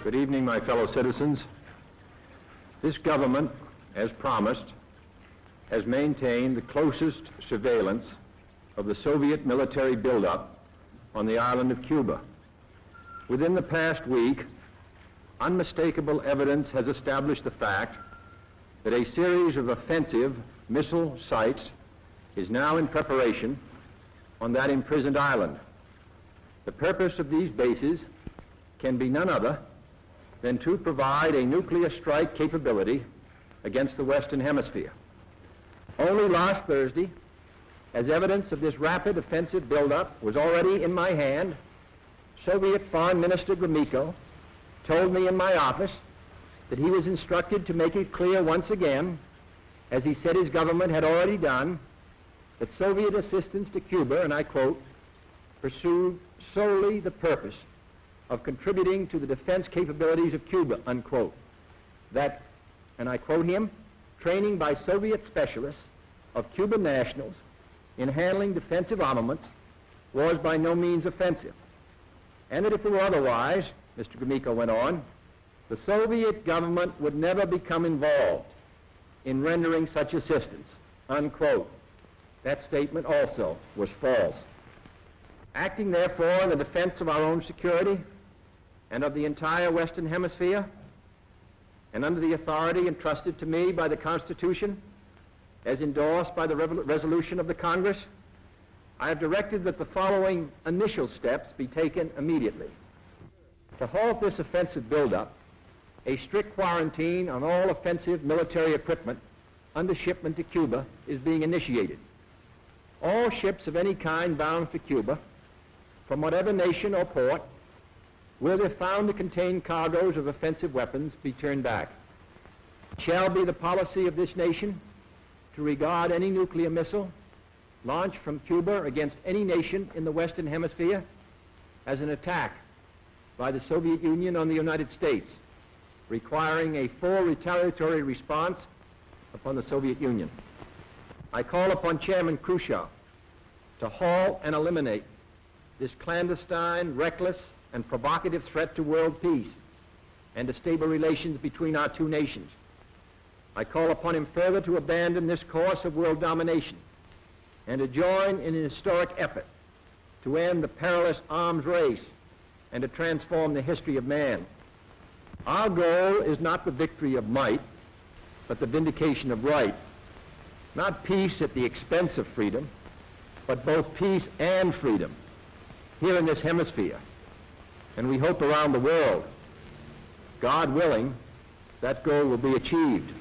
Good evening, my fellow citizens. This government, as promised, has maintained the closest surveillance of the Soviet military buildup on the island of Cuba. Within the past week, unmistakable evidence has established the fact that a series of offensive missile sites is now in preparation on that imprisoned island. The purpose of these bases can be none other than to provide a nuclear strike capability against the Western Hemisphere. Only last Thursday, as evidence of this rapid offensive buildup was already in my hand, Soviet Foreign Minister Gromyko told me in my office that he was instructed to make it clear once again, as he said his government had already done, that Soviet assistance to Cuba, and I quote, pursued solely the purpose of contributing to the defense capabilities of Cuba, unquote. That, and I quote him, training by Soviet specialists of Cuban nationals in handling defensive armaments was by no means offensive. And that if it were otherwise, Mr. Gromyko went on, the Soviet government would never become involved in rendering such assistance, unquote. That statement also was false. Acting therefore in the defense of our own security and of the entire Western Hemisphere, and under the authority entrusted to me by the Constitution, as endorsed by the resolution of the Congress, I have directed that the following initial steps be taken immediately. To halt this offensive buildup, a strict quarantine on all offensive military equipment under shipment to Cuba is being initiated. All ships of any kind bound for Cuba, from whatever nation or port, will, if found to contain cargoes of offensive weapons, be turned back. It shall be the policy of this nation to regard any nuclear missile launched from Cuba against any nation in the Western Hemisphere as an attack by the Soviet Union on the United States, requiring a full retaliatory response upon the Soviet Union. I call upon Chairman Khrushchev to halt and eliminate this clandestine, reckless, and provocative threat to world peace and to stable relations between our two nations. I call upon him further to abandon this course of world domination and to join in an historic effort to end the perilous arms race and to transform the history of man. Our goal is not the victory of might, but the vindication of right. Not peace at the expense of freedom, but both peace and freedom here in this hemisphere, and we hope around the world. God willing, that goal will be achieved.